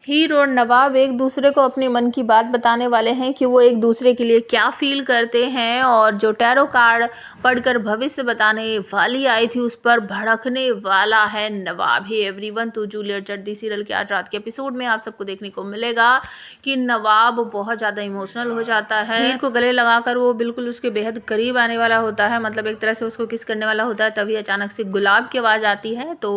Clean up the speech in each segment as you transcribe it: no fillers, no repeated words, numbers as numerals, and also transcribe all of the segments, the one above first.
हीर और नवाब एक दूसरे को अपने मन की बात बताने वाले हैं कि वो एक दूसरे के लिए क्या फील करते हैं, और जो टैरो कार्ड पढ़कर भविष्य बताने वाली आई थी उस पर भड़कने वाला है नवाब। ही एवरीवन, तो जूलियट जर्दी सीरियल के आज रात के एपिसोड में आप सबको देखने को मिलेगा कि नवाब बहुत ज़्यादा इमोशनल हो जाता है। हीर को गले लगाकर वो बिल्कुल उसके बेहद करीब आने वाला होता है, मतलब एक तरह से उसको किस करने वाला होता है, तभी अचानक से गुलाब की आवाज़ आती है तो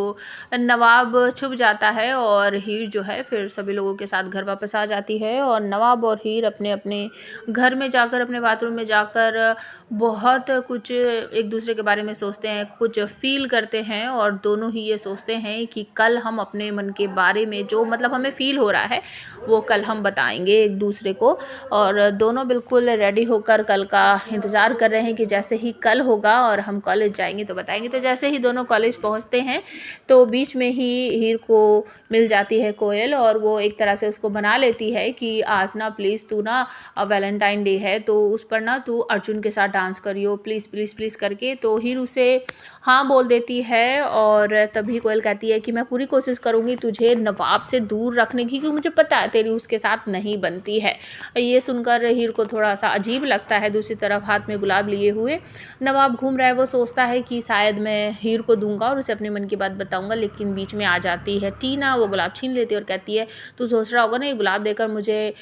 नवाब छुप जाता है और हीर जो है फिर सभी लोगों के साथ घर वापस आ जाती है। और नवाब और हीर अपने अपने घर में जाकर, अपने बाथरूम में जाकर बहुत कुछ एक दूसरे के बारे में सोचते हैं, कुछ फील करते हैं, और दोनों ही ये सोचते हैं कि कल हम अपने मन के बारे में जो मतलब हमें फील हो रहा है वो कल हम बताएंगे एक दूसरे को। और दोनों बिल्कुल रेडी होकर कल का इंतज़ार कर रहे हैं कि जैसे ही कल होगा और हम कॉलेज जाएंगे तो बताएंगे। तो जैसे ही दोनों कॉलेज पहुंचते हैं तो बीच में ही हीर को मिल जाती है कोयल, और वो एक तरह से उसको बना लेती है कि आज ना प्लीज़ तू ना वैलेंटाइन डे है तो उस पर ना तू अर्जुन के साथ डांस करियो प्लीज़ प्लीज़ प्लीज़ करके। तो हीर उसे हाँ बोल देती है, और तभी कोयल कहती है कि मैं पूरी कोशिश करूँगी तुझे नवाब से दूर रखने की, क्योंकि मुझे पता है तेरी उसके साथ नहीं बनती है। ये सुनकर हीर को थोड़ा सा अजीब लगता है। दूसरी तरफ हाथ में गुलाब लिए हुए नवाब घूम रहा है। वो सोचता है कि शायद मैं हीर को दूंगा और उसे अपने मन की बात बताऊंगा, लेकिन बीच में आ जाती है टीना। वो गुलाब छीन लेती है और कहती है तू सोच रहा होगा ना ये गुलाब देकर मुझे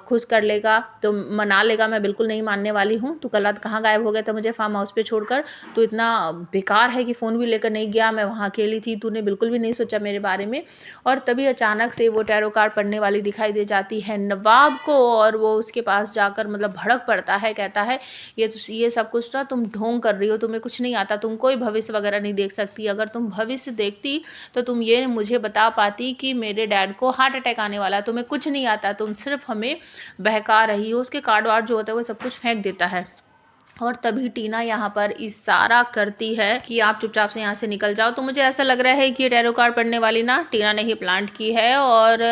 खुश कर लेगा, तो मना लेगा, मैं बिल्कुल नहीं मानने वाली हूँ। तू कल रात कहाँ गायब हो गया था मुझे फार्म हाउस पे छोड़कर? तू इतना बेकार है कि फ़ोन भी लेकर नहीं गया, मैं वहाँ अकेली थी, तूने बिल्कुल भी नहीं सोचा मेरे बारे में। और तभी अचानक से वो टैरो कार्ड पढ़ने वाली दिखाई दे जाती है नवाब को, और वो उसके पास जाकर मतलब भड़क पड़ता है, कहता है ये सब कुछ ना तुम ढोंग कर रही हो, तुम्हें कुछ नहीं आता, तुम कोई भविष्य वगैरह नहीं देख सकती। अगर तुम भविष्य देखती तो तुम ये मुझे बता पाती कि मेरे डैड को हार्ट अटैक आने वाला है। तुम्हें कुछ नहीं आता, तुम सिर्फ हमें बहका रही हो। उसके कार्ड वार्ड जो होता है वो सब कुछ फेंक देता है। और तभी टीना यहाँ पर इशारा करती है कि आप चुपचाप से यहाँ से निकल जाओ। तो मुझे ऐसा लग रहा है कि ये टैरो कार्ड पढ़ने वाली ना टीना ने ही प्लांट की है। और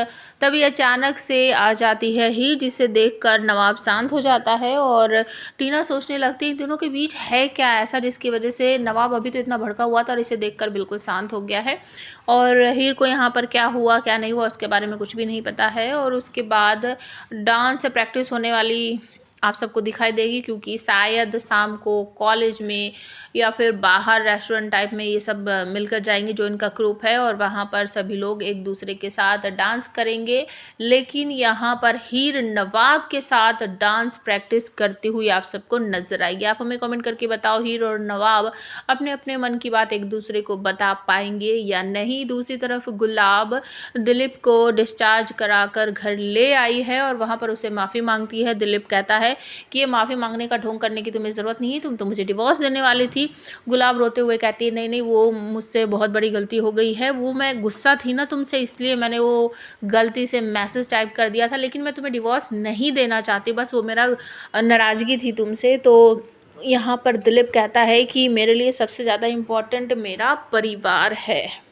तभी अचानक से आ जाती है हीर, जिसे देखकर नवाब शांत हो जाता है, और टीना सोचने लगती है इन दोनों के बीच है क्या ऐसा जिसकी वजह से नवाब अभी तो इतना भड़का हुआ था और इसे देखकर बिल्कुल शांत हो गया है। और हीर को यहाँ पर क्या हुआ क्या नहीं हुआ उसके बारे में कुछ भी नहीं पता है। और उसके बाद डांस प्रैक्टिस होने वाली आप सबको दिखाई देगी, क्योंकि शायद शाम को कॉलेज में या फिर बाहर रेस्टोरेंट टाइप में ये सब मिलकर जाएंगे जो इनका ग्रुप है, और वहाँ पर सभी लोग एक दूसरे के साथ डांस करेंगे। लेकिन यहाँ पर हीर नवाब के साथ डांस प्रैक्टिस करती हुई आप सबको नजर आएगी। आप हमें कमेंट करके बताओ हीर और नवाब अपने अपने मन की बात एक दूसरे को बता पाएंगे या नहीं। दूसरी तरफ गुलाब दिलीप को डिस्चार्ज कराकर घर ले आई है और वहाँ पर उसे माफ़ी मांगती है। दिलीप कहता है कि ये माफ़ी मांगने का ढोंग करने की तुम्हें ज़रूरत नहीं है, तुम तो मुझे डिवोर्स देने वाली थी। गुलाब रोते हुए कहती है नहीं नहीं, वो मुझसे बहुत बड़ी गलती हो गई है, वो मैं गुस्सा थी ना तुमसे, इसलिए मैंने वो गलती से मैसेज टाइप कर दिया था, लेकिन मैं तुम्हें डिवोर्स नहीं देना चाहती, बस वो मेरा नाराज़गी थी तुमसे। तो यहाँ पर दिलीप कहता है कि मेरे लिए सबसे ज़्यादा इम्पोर्टेंट मेरा परिवार है।